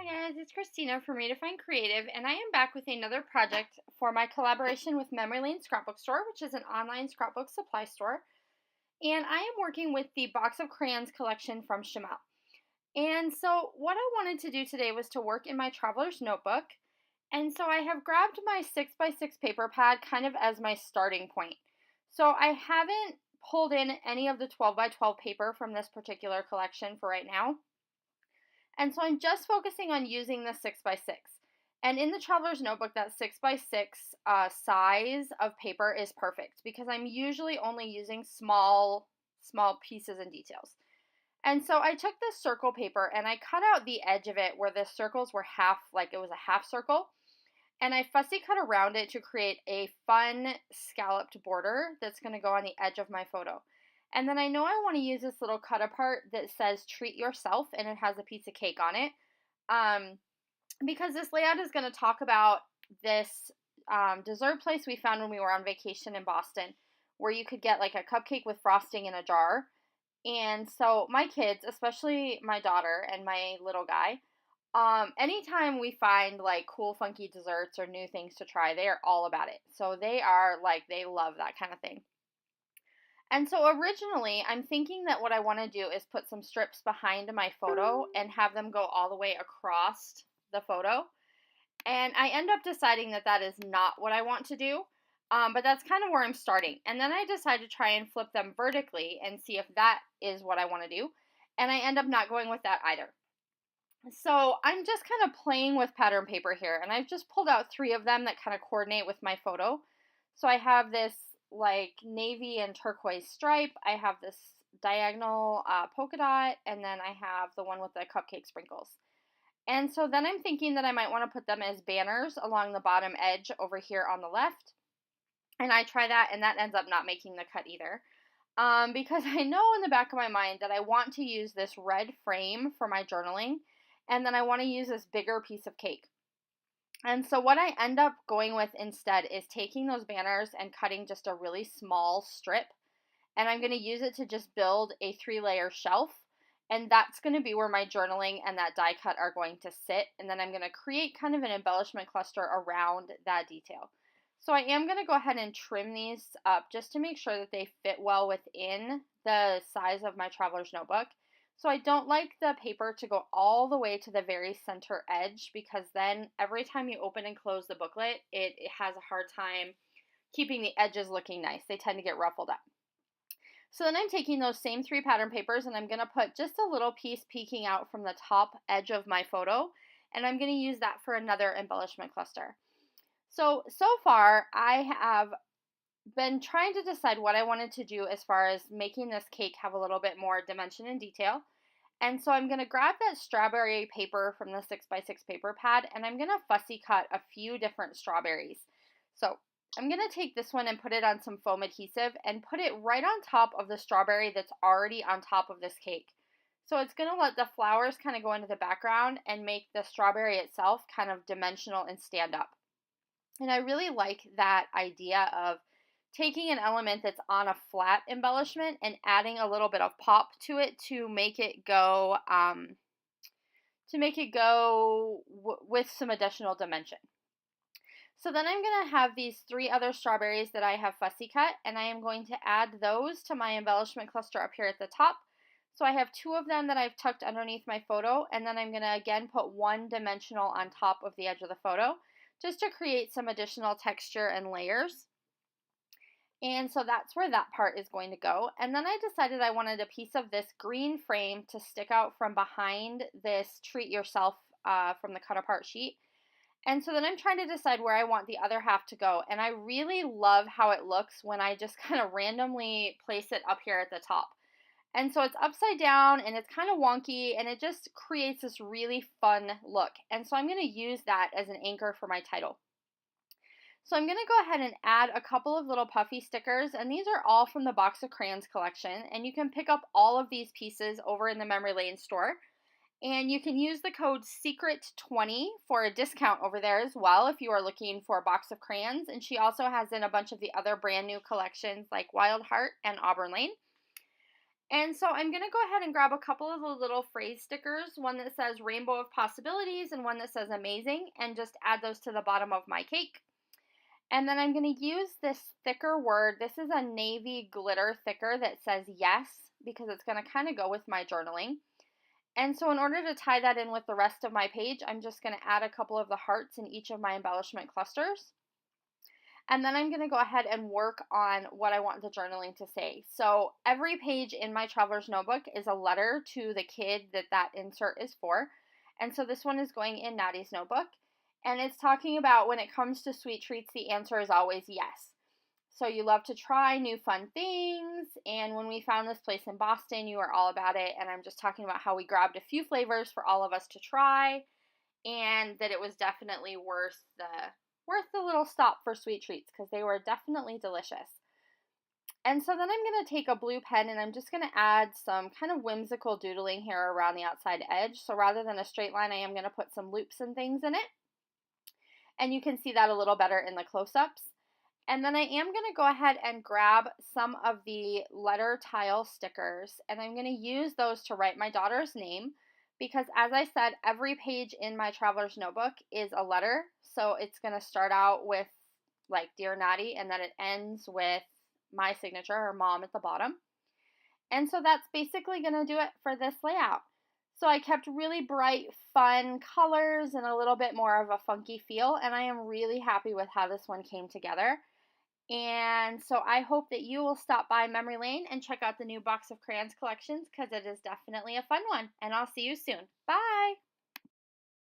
Hi guys, it's Christina from Redefine Creative, and I am back with another project for my collaboration with Memory Lane Scrapbook Store, which is an online scrapbook supply store. And I am working with the Box of Crayons collection from Chamel. And so what I wanted to do today was to work in my traveler's notebook. And so I have grabbed my 6x6 paper pad kind of as my starting point. So I haven't pulled in any of the 12x12 paper from this particular collection for right now. And so I'm just focusing on using the 6x6. And in the Traveler's Notebook, that 6x6 size of paper is perfect because I'm usually only using small pieces and details. And so I took this circle paper and I cut out the edge of it where the circles were half, like it was a half circle. And I fussy cut around it to create a fun scalloped border that's going to go on the edge of my photo. And then I know I want to use this little cut apart that says treat yourself, and it has a piece of cake on it. Because this layout is going to talk about this dessert place we found when we were on vacation in Boston, where you could get like a cupcake with frosting in a jar. And so my kids, especially my daughter and my little guy, anytime we find like cool funky desserts or new things to try, they are all about it. So they love that kind of thing. And so originally, I'm thinking that what I want to do is put some strips behind my photo and have them go all the way across the photo. And I end up deciding that that is not what I want to do, but that's kind of where I'm starting. And then I decide to try and flip them vertically and see if that is what I want to do. And I end up not going with that either. So I'm just kind of playing with pattern paper here, and I've just pulled out 3 of them that kind of coordinate with my photo. So I have this like navy and turquoise stripe. I have this diagonal polka dot, and then I have the one with the cupcake sprinkles. And so then I'm thinking that I might want to put them as banners along the bottom edge over here on the left. And I try that, and that ends up not making the cut either. Because I know in the back of my mind that I want to use this red frame for my journaling, and then I want to use this bigger piece of cake. And so what I end up going with instead is taking those banners and cutting just a really small strip. And I'm going to use it to just build a 3-layer shelf. And that's going to be where my journaling and that die cut are going to sit. And then I'm going to create kind of an embellishment cluster around that detail. So I am going to go ahead and trim these up just to make sure that they fit well within the size of my traveler's notebook. So I don't like the paper to go all the way to the very center edge, because then every time you open and close the booklet, it has a hard time keeping the edges looking nice. They tend to get ruffled up. So then I'm taking those same 3 pattern papers, and I'm going to put just a little piece peeking out from the top edge of my photo, and I'm going to use that for another embellishment cluster. So far I have been trying to decide what I wanted to do as far as making this cake have a little bit more dimension and detail. And so I'm going to grab that strawberry paper from the 6x6 paper pad, and I'm going to fussy cut a few different strawberries. So I'm going to take this one and put it on some foam adhesive and put it right on top of the strawberry that's already on top of this cake. So it's going to let the flowers kind of go into the background and make the strawberry itself kind of dimensional and stand up. And I really like that idea of taking an element that's on a flat embellishment and adding a little bit of pop to it to make it go with some additional dimension. So then I'm going to have these 3 other strawberries that I have fussy cut, and I am going to add those to my embellishment cluster up here at the top. So I have 2 of them that I've tucked underneath my photo, and then I'm going to again put 1 dimensional on top of the edge of the photo just to create some additional texture and layers. And so that's where that part is going to go. And then I decided I wanted a piece of this green frame to stick out from behind this treat yourself from the cut apart sheet. And so then I'm trying to decide where I want the other half to go. And I really love how it looks when I just kind of randomly place it up here at the top. And so it's upside down and it's kind of wonky, and it just creates this really fun look. And so I'm going to use that as an anchor for my title. So I'm going to go ahead and add a couple of little puffy stickers, and these are all from the Box of Crayons collection, and you can pick up all of these pieces over in the Memory Lane store. And you can use the code SECRET20 for a discount over there as well if you are looking for a box of crayons. And she also has in a bunch of the other brand new collections like Wild Heart and Auburn Lane. And so I'm going to go ahead and grab a couple of the little phrase stickers, one that says rainbow of possibilities and one that says amazing, and just add those to the bottom of my cake. And then I'm going to use this thicker word. This is a navy glitter thicker that says yes, because it's going to kind of go with my journaling. And so in order to tie that in with the rest of my page, I'm just going to add a couple of the hearts in each of my embellishment clusters. And then I'm going to go ahead and work on what I want the journaling to say. So every page in my traveler's notebook is a letter to the kid that insert is for. And so this one is going in Natty's notebook. And it's talking about when it comes to sweet treats, the answer is always yes. So you love to try new fun things. And when we found this place in Boston, you were all about it. And I'm just talking about how we grabbed a few flavors for all of us to try, and that it was definitely worth the little stop for sweet treats because they were definitely delicious. And so then I'm going to take a blue pen and I'm just going to add some kind of whimsical doodling here around the outside edge. So rather than a straight line, I am going to put some loops and things in it. And you can see that a little better in the close-ups. And then I am going to go ahead and grab some of the letter tile stickers, and I'm going to use those to write my daughter's name, because as I said, every page in my traveler's notebook is a letter. So it's going to start out with like Dear Natty, and then it ends with my signature or mom at the bottom. And so that's basically going to do it for this layout. So I kept really bright, fun colors and a little bit more of a funky feel, and I am really happy with how this one came together. And so I hope that you will stop by Memory Lane and check out the new box of crayons collections, because it is definitely a fun one. And I'll see you soon. Bye!